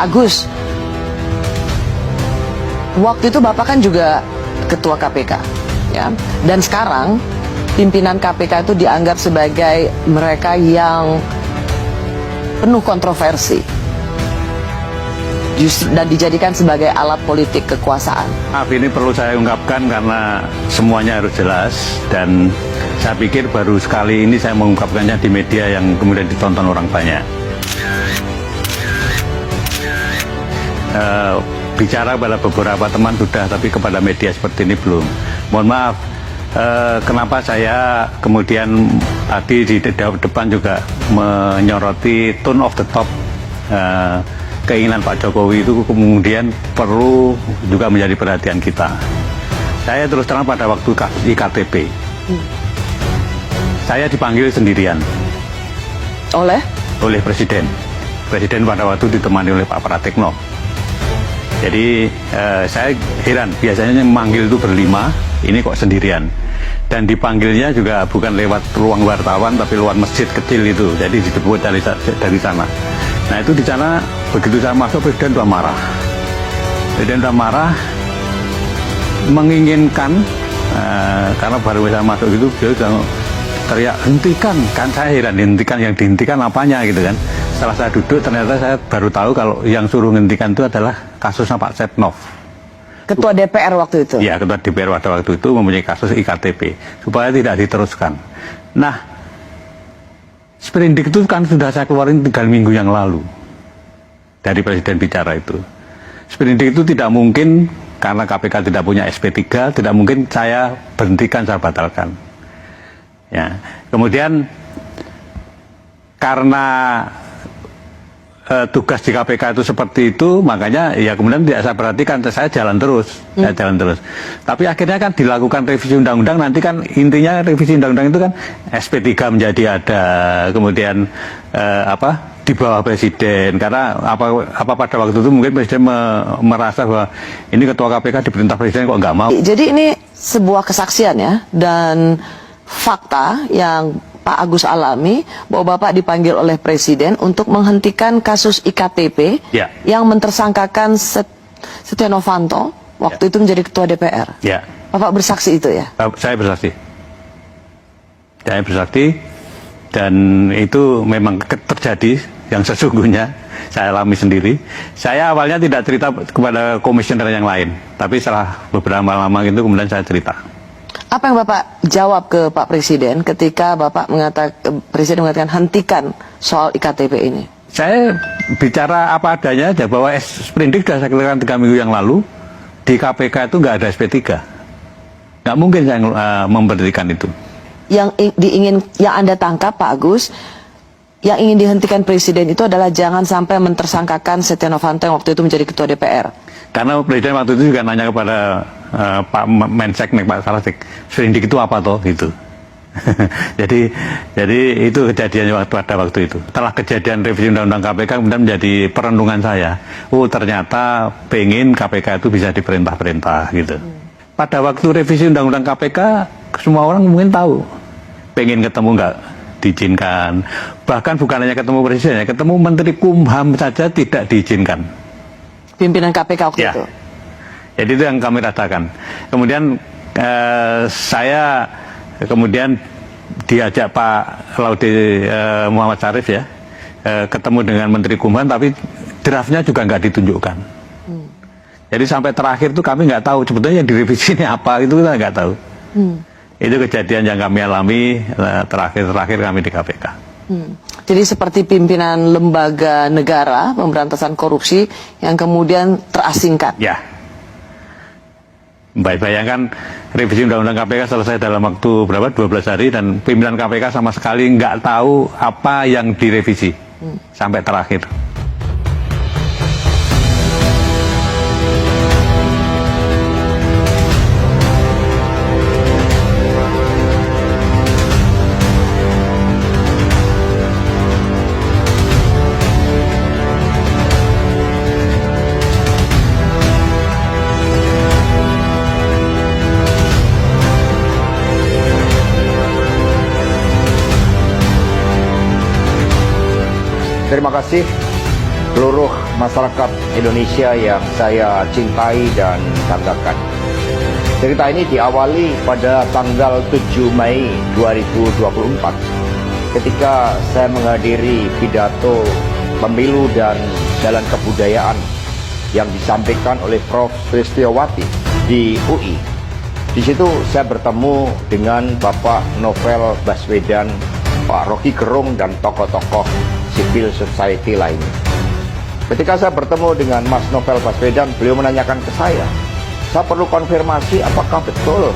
Agus, waktu itu Bapak kan juga Ketua KPK, ya. Dan sekarang pimpinan KPK itu dianggap sebagai mereka yang penuh kontroversi, justru dan dijadikan sebagai alat politik kekuasaan. Maaf, ini perlu saya ungkapkan karena semuanya harus jelas, dan saya pikir baru sekali ini saya mengungkapkannya di media yang kemudian ditonton orang banyak. Bicara pada beberapa teman sudah, tapi kepada media seperti ini belum. Mohon maaf, kenapa saya kemudian tadi di depan juga menyoroti tone of the top, keinginan Pak Jokowi itu kemudian perlu juga menjadi perhatian kita. Saya terus terang pada waktu kasus IKTP, saya dipanggil sendirian Oleh Presiden. Presiden pada waktu ditemani oleh Pak Pratikno. Jadi saya heran, biasanya memanggil itu berlima, ini kok sendirian. Dan dipanggilnya juga bukan lewat ruang wartawan, tapi lewat masjid kecil itu. Jadi dijemput dari sana. Nah itu di sana, begitu saya masuk, Presiden sudah marah. Presiden sudah marah, menginginkan, karena baru saya masuk itu, dia sudah teriak, hentikan. Kan saya heran, hentikan, yang dihentikan apanya gitu kan. Setelah saya duduk, ternyata saya baru tahu kalau yang suruh hentikan itu adalah kasusnya Pak Setnov. Ketua DPR waktu itu? Ya, Ketua DPR pada waktu itu mempunyai kasus IKTP, supaya tidak diteruskan. Nah, sprindik itu kan sudah saya keluarin 3 minggu yang lalu dari Presiden bicara itu. Sprindik itu tidak mungkin, karena KPK tidak punya SP3, tidak mungkin saya berhentikan, saya batalkan. Ya, kemudian karena tugas di KPK itu seperti itu, makanya ya kemudian tidak saya perhatikan, saya jalan terus, Tapi akhirnya kan dilakukan revisi undang-undang, nanti kan intinya revisi undang-undang itu kan SP3 menjadi ada, kemudian di bawah Presiden, karena apa pada waktu itu mungkin Presiden merasa bahwa ini Ketua KPK diperintah Presiden kok nggak mau. Jadi ini sebuah kesaksian ya, dan fakta yang Pak Agus alami, bahwa Bapak dipanggil oleh Presiden untuk menghentikan kasus IKTP yang mentersangkakan Setia Novanto waktu itu menjadi Ketua DPR. Ya. Bapak bersaksi itu ya? Saya bersaksi. Saya bersaksi, dan itu memang terjadi yang sesungguhnya. Saya alami sendiri. Saya awalnya tidak cerita kepada komisioner yang lain, tapi setelah beberapa lama itu kemudian saya cerita. Apa yang Bapak jawab ke Pak Presiden ketika Bapak Presiden mengatakan hentikan soal IKTP ini? Saya bicara apa adanya aja, bahwa sprindik sudah saya keluarkan 3 minggu yang lalu, di KPK itu nggak ada SP3. Nggak mungkin saya memberhentikan itu. Yang Anda tangkap Pak Agus, yang ingin dihentikan Presiden itu adalah jangan sampai mentersangkakan Setia Novanto yang waktu itu menjadi Ketua DPR. Karena Presiden waktu itu juga nanya kepada Pak Menseknek, Pak Sarasik, sprindik itu apa toh gitu. jadi itu kejadian pada waktu itu. Setelah kejadian revisi undang-undang KPK kemudian menjadi perenungan saya. Oh ternyata pengen KPK itu bisa diperintah-perintah gitu. Pada waktu revisi undang-undang KPK semua orang mungkin tahu. Pengen ketemu nggak diizinkan. Bahkan bukan hanya ketemu Presiden, ya, ketemu Menteri Kumham saja tidak diizinkan. Pimpinan KPK waktu itu. Jadi itu yang kami rasakan. Kemudian saya kemudian diajak Pak Laude Muhammad Syarif ya, ketemu dengan Menteri Kumham, tapi draftnya juga nggak ditunjukkan. Jadi sampai terakhir itu kami nggak tahu sebetulnya yang direvisi ini apa, itu kita nggak tahu. Itu kejadian yang kami alami terakhir kami di KPK. Jadi seperti pimpinan lembaga negara pemberantasan korupsi yang kemudian terasingkan. Ya. Bayangkan revisi undang-undang KPK selesai dalam waktu berapa? 12 hari, dan pimpinan KPK sama sekali nggak tahu apa yang direvisi sampai terakhir. Terima kasih seluruh masyarakat Indonesia yang saya cintai dan banggakan. Cerita ini diawali pada tanggal 7 Mei 2024 ketika saya menghadiri pidato pemilu dan jalan kebudayaan yang disampaikan oleh Prof. Tristiowati di UI. Di situ saya bertemu dengan Bapak Novel Baswedan, Pak Rocky Gerung, dan tokoh-tokoh civil society lainnya. Ketika saya bertemu dengan Mas Novel Baswedan, beliau menanyakan ke saya perlu konfirmasi apakah betul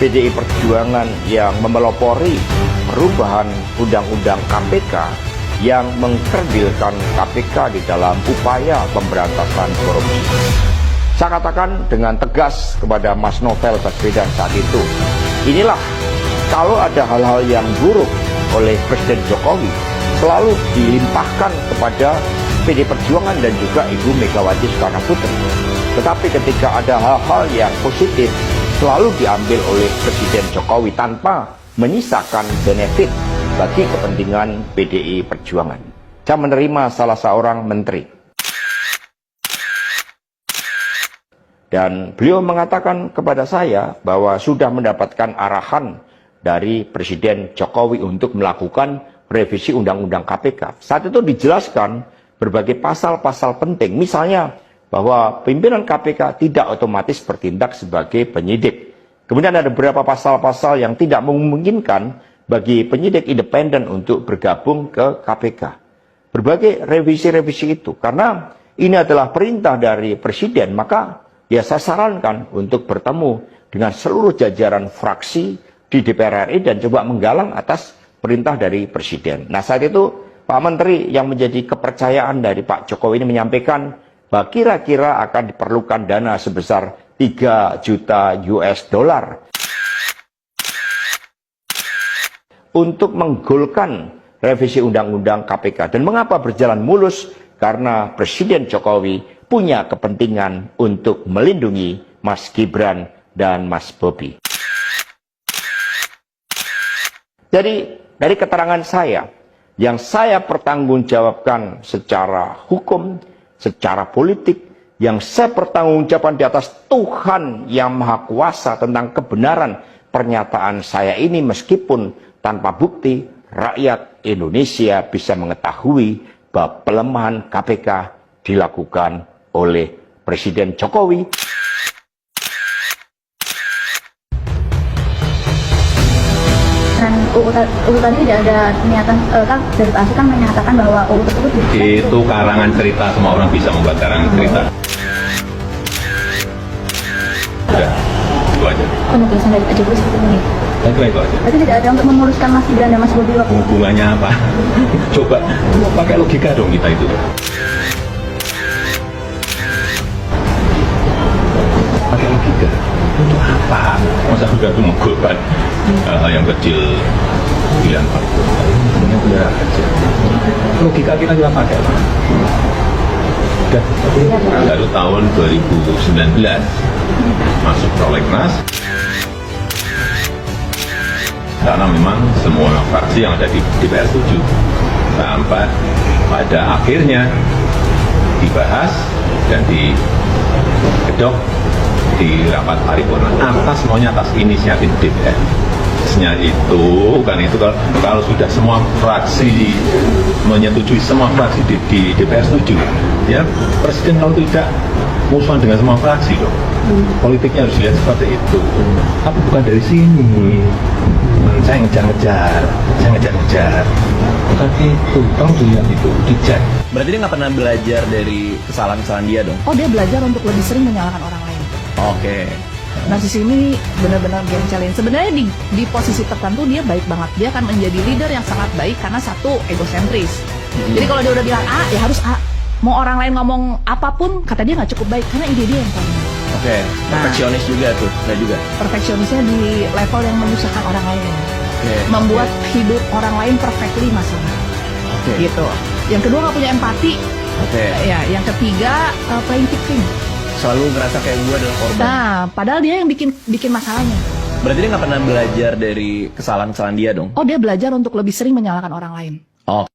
PDI Perjuangan yang memelopori perubahan Undang-Undang KPK yang mengkerdilkan KPK di dalam upaya pemberantasan korupsi. Saya katakan dengan tegas kepada Mas Novel Baswedan saat itu, inilah kalau ada hal-hal yang buruk oleh Presiden Jokowi selalu dilimpahkan kepada PDI Perjuangan dan juga Ibu Megawati Soekarno Putri. Tetapi ketika ada hal-hal yang positif selalu diambil oleh Presiden Jokowi tanpa menyisakan benefit bagi kepentingan PDI Perjuangan. Saya menerima salah seorang menteri. Dan beliau mengatakan kepada saya bahwa sudah mendapatkan arahan dari Presiden Jokowi untuk melakukan revisi Undang-Undang KPK. Saat itu dijelaskan berbagai pasal-pasal penting, misalnya bahwa pimpinan KPK tidak otomatis bertindak sebagai penyidik. Kemudian ada beberapa pasal-pasal yang tidak memungkinkan bagi penyidik independen untuk bergabung ke KPK. Berbagai revisi-revisi itu, karena ini adalah perintah dari Presiden, maka ya saya sarankan untuk bertemu dengan seluruh jajaran fraksi di DPR RI dan coba menggalang atas perintah dari Presiden. Nah saat itu Pak Menteri yang menjadi kepercayaan dari Pak Jokowi ini menyampaikan bahwa kira-kira akan diperlukan dana sebesar 3 juta US dollar untuk menggolkan revisi Undang-Undang KPK. Dan mengapa berjalan mulus? Karena Presiden Jokowi punya kepentingan untuk melindungi Mas Gibran dan Mas Bobi. Jadi dari keterangan saya, yang saya pertanggungjawabkan secara hukum, secara politik, yang saya pertanggungjawabkan di atas Tuhan yang Maha Kuasa tentang kebenaran pernyataan saya ini, meskipun tanpa bukti, rakyat Indonesia bisa mengetahui bahwa pelemahan KPK dilakukan oleh Presiden Jokowi. Dan UU tadi tidak ada niatan, kan dari Pak Asli kan menyatakan bahwa UU tersebut itu karangan cerita, semua orang bisa membuat karangan cerita. Udah, itu aja. Penugasan dari Pak Jokowi seperti ini. Saya kira itu aja. Berarti tidak ada untuk memuluskan Mas Gibran dan Mas Bobi waktu itu. Hubungannya apa? Coba pakai logika dong kita itu. Pakai logika. Untuk apa? Masa udah itu menggolkan hal yang kecil pilihan Pak. Sebenarnya benar aja. Logika kita pakai. Dan baru tahun 2019 masuk prolegnas karena memang semua fraksi yang ada di DPR setuju sampai pada akhirnya dibahas dan digedok di rapat paripurna semuanya atas inisiatif DPR. Itu kan itu kalau sudah semua fraksi menyetujui, semua fraksi di DPR setuju, ya Presiden kalau tidak musuhan dengan semua fraksi dong. Politiknya harus dilihat seperti itu. Tapi bukan dari sini. Saya ngejar-ngejar. Bukan itu. Kamu dilihat itu, dicek. Berarti dia nggak pernah belajar dari kesalahan-kesalahan dia dong? Oh, dia belajar untuk lebih sering menyalahkan orang lain. Oke. Narsis ini benar-benar gencelin. Sebenarnya di posisi tertentu dia baik banget. Dia akan menjadi leader yang sangat baik karena satu, egosentris. Jadi kalau dia udah bilang A, ya harus A. Mau orang lain ngomong apapun, kata dia nggak cukup baik karena ide dia yang paling. Oke. Perfeksionis juga tuh, saya juga. Perfeksionisnya di level yang menyusahkan orang lain. Membuat hidup orang lain perfectly masalah. Gitu. Yang kedua nggak punya empati. Ya, yang ketiga playing victim. Selalu ngerasa kayak gue adalah korban. Nah, padahal dia yang bikin masalahnya. Berarti dia nggak pernah belajar dari kesalahan-kesalahan dia dong? Oh, dia belajar untuk lebih sering menyalahkan orang lain. Oh.